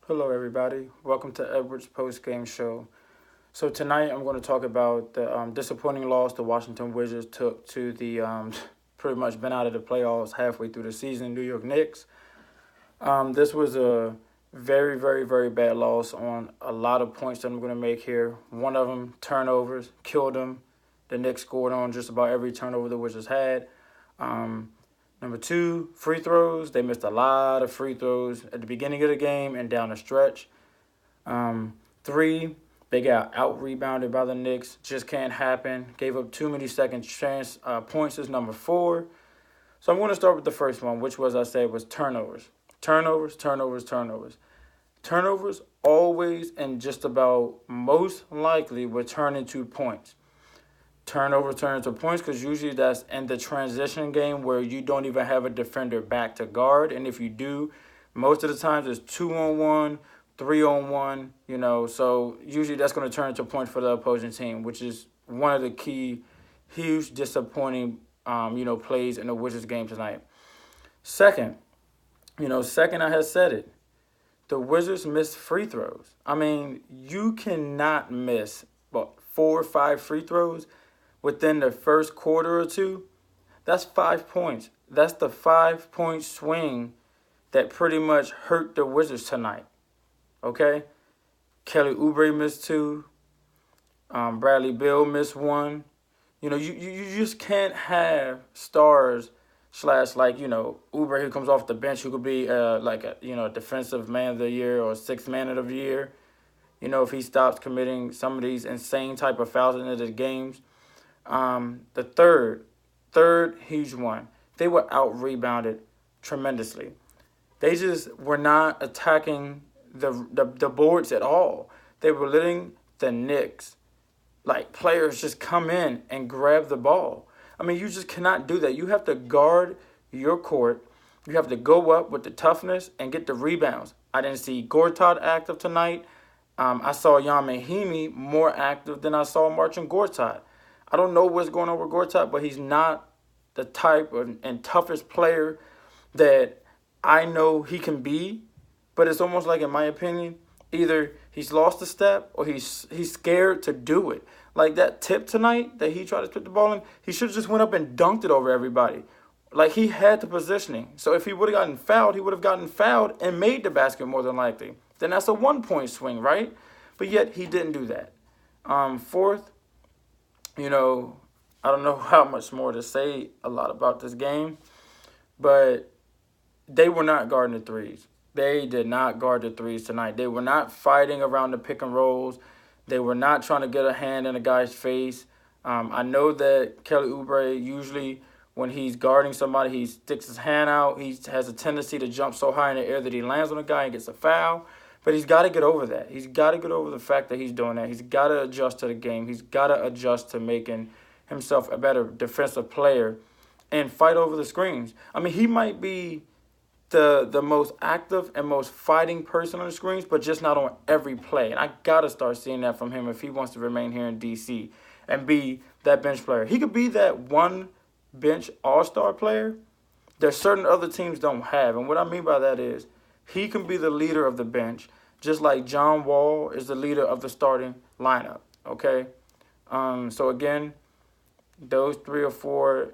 Hello, everybody. Welcome to Edward's Postgame show. So tonight I'm going to talk about the disappointing loss the Washington Wizards took to the pretty much been out of the playoffs halfway through the season, New York Knicks. This was a very, very, very bad loss on a lot of points that I'm going to make here. One of them, turnovers, killed them. The Knicks scored on just about every turnover the Wizards had. Number two, free throws. They missed a lot of free throws at the beginning of the game and down the stretch. Three, they got out-rebounded by the Knicks. Just can't happen. Gave up too many second chance points is number four. So I'm going to start with the first one, which was, I said, was turnovers. Turnovers, turnovers, turnovers. Turnovers always and just about most likely will turn into points. Turnover turns to points because usually that's in the transition game where you don't even have a defender back to guard. And if you do, most of the times it's 2-on-1, 3-on-1, so usually that's going to turn into points for the opposing team, which is one of the key, huge disappointing, plays in the Wizards game tonight. Second, I had said it. The Wizards missed free throws. I mean, you cannot miss, 4 or 5 free throws within the first quarter or two. That's 5 points. That's the 5-point swing that pretty much hurt the Wizards tonight. Okay? Kelly Oubre missed 2. Bradley Beal missed 1. You just can't have stars Oubre who comes off the bench who could be a defensive man of the year or sixth man of the year. If he stops committing some of these insane type of fouls into the games. The third huge one, they were out-rebounded tremendously. They just were not attacking the boards at all. They were letting the Knicks, players just come in and grab the ball. I mean, you just cannot do that. You have to guard your court. You have to go up with the toughness and get the rebounds. I didn't see Gortat active tonight. I saw Jan Mahimi more active than I saw Marcin Gortat. I don't know what's going on with Gortat, but he's not the type and toughest player that I know he can be. But it's almost like, in my opinion, either he's lost a step or he's scared to do it. Like that tip tonight that he tried to put the ball in, he should have just went up and dunked it over everybody. Like, he had the positioning. So if he would have gotten fouled, he would have gotten fouled and made the basket more than likely. Then that's a 1-point swing, right? But yet he didn't do that. Fourth, I don't know how much more to say a lot about this game, but they were not guarding the threes. They did not guard the threes tonight. They were not fighting around the pick and rolls. They were not trying to get a hand in a guy's face. I know that Kelly Oubre, usually when he's guarding somebody, he sticks his hand out. He has a tendency to jump so high in the air that he lands on a guy and gets a foul. But he's got to get over that. He's got to get over the fact that he's doing that. He's got to adjust to the game. He's got to adjust to making himself a better defensive player and fight over the screens. I mean, he might be the most active and most fighting person on the screens, but just not on every play. And I got to start seeing that from him if he wants to remain here in D.C. and be that bench player. He could be that one bench all-star player that certain other teams don't have. And what I mean by that is he can be the leader of the bench, just like John Wall is the leader of the starting lineup, okay? So, again, those 3 or 4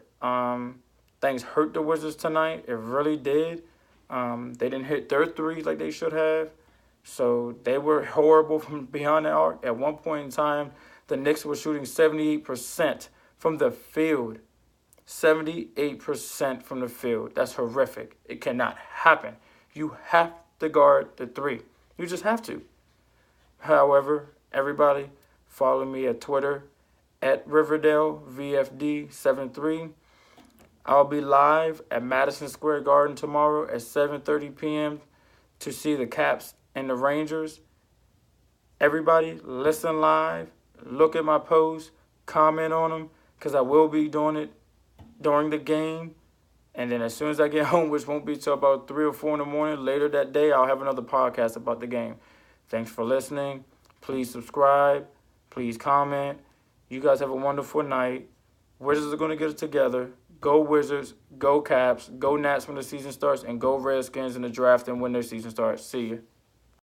things hurt the Wizards tonight. It really did. They didn't hit their threes like they should have. So they were horrible from beyond the arc. At one point in time, the Knicks were shooting 78% from the field. 78% from the field. That's horrific. It cannot happen. You have to guard the 3. You just have to. However, everybody, follow me at Twitter at Riverdale VFD73. I'll be live at Madison Square Garden tomorrow at 7:30 p.m. to see the Caps and the Rangers. Everybody, listen live, look at my posts, comment on them, because I will be doing it during the game. And then as soon as I get home, which won't be till about 3 or 4 in the morning, later that day, I'll have another podcast about the game. Thanks for listening. Please subscribe. Please comment. You guys have a wonderful night. Wizards are going to get it together. Go Wizards. Go Caps. Go Nats when the season starts. And go Redskins in the draft and when their season starts. See you.